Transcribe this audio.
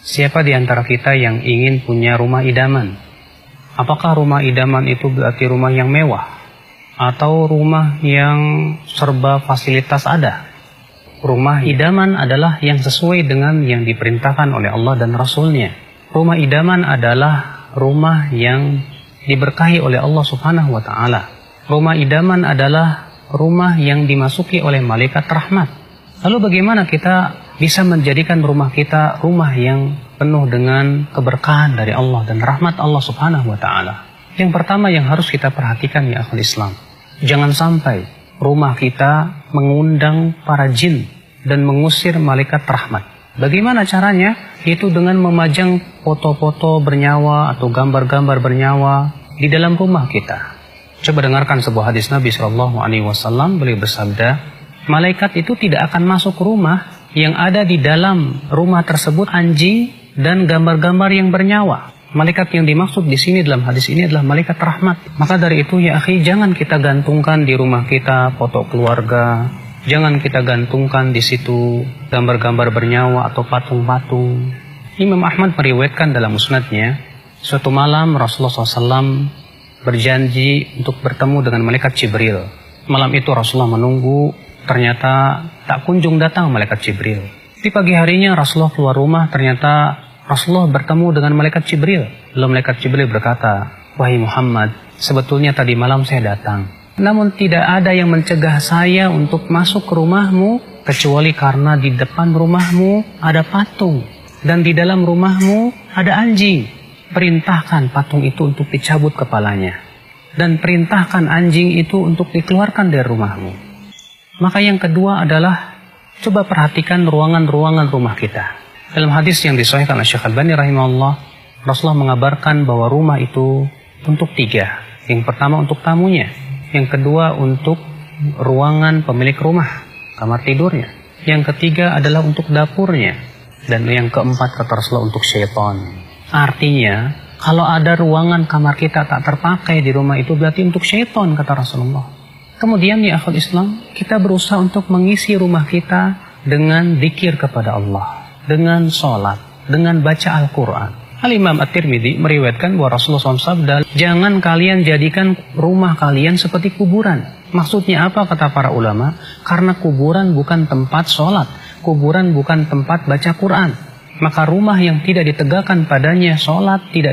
Siapa di antara kita yang ingin punya rumah idaman? Apakah rumah idaman itu berarti rumah yang mewah? Atau rumah yang serba fasilitas ada? Rumah idaman adalah yang sesuai dengan yang diperintahkan oleh Allah dan Rasul-Nya. Rumah idaman adalah rumah yang diberkahi oleh Allah Subhanahu wa Ta'ala. Rumah idaman adalah rumah yang dimasuki oleh malaikat rahmat. Lalu bagaimana kita bisa menjadikan rumah kita rumah yang penuh dengan keberkahan dari Allah dan rahmat Allah Subhanahu wa Ta'ala? Yang pertama yang harus kita perhatikan ya akhul Islam, jangan sampai rumah kita mengundang para jin dan mengusir malaikat rahmat. Bagaimana caranya? Itu dengan memajang foto-foto bernyawa atau gambar-gambar bernyawa di dalam rumah kita. Coba dengarkan sebuah hadis Nabi SAW. Beliau bersabda, malaikat itu tidak akan masuk rumah yang ada di dalam rumah tersebut anjing dan gambar-gambar yang bernyawa. Malaikat yang dimaksud di sini dalam hadis ini adalah malaikat rahmat. Maka dari itu ya akhi, jangan kita gantungkan di rumah kita foto keluarga. Jangan kita gantungkan di situ gambar-gambar bernyawa atau patung-patung. Imam Ahmad meriwayatkan dalam musnadnya, suatu malam Rasulullah SAW berjanji untuk bertemu dengan malaikat Jibril. Malam itu Rasulullah menunggu, ternyata tak kunjung datang malaikat Jibril. Di pagi harinya Rasulullah keluar rumah, ternyata Rasulullah bertemu dengan malaikat Jibril. Lalu malaikat Jibril berkata, "Wahai Muhammad, sebetulnya tadi malam saya datang. Namun tidak ada yang mencegah saya untuk masuk ke rumahmu, kecuali karena di depan rumahmu ada patung. Dan di dalam rumahmu ada anjing. Perintahkan patung itu untuk dicabut kepalanya. Dan perintahkan anjing itu untuk dikeluarkan dari rumahmu." Maka yang kedua adalah, coba perhatikan ruangan-ruangan rumah kita. Dalam hadis yang disahihkan oleh Syekh Albani rahimahullah, Rasulullah mengabarkan bahwa rumah itu untuk 3. Yang pertama untuk tamunya. Yang kedua untuk ruangan pemilik rumah, kamar tidurnya. Yang ketiga adalah untuk dapurnya. Dan yang keempat kata Rasulullah untuk syaitan. Artinya, kalau ada ruangan kamar kita tak terpakai di rumah itu berarti untuk syaitan kata Rasulullah. Kemudian ya akhul Islam, kita berusaha untuk mengisi rumah kita dengan zikir kepada Allah, dengan sholat, dengan baca Al-Quran. Al-Imam At-Tirmidzi meriwayatkan bahwa Rasulullah SAW, jangan kalian jadikan rumah kalian seperti kuburan. Maksudnya apa kata para ulama? Karena kuburan bukan tempat sholat, kuburan bukan tempat baca Quran. Maka rumah yang tidak ditegakkan padanya sholat, tidak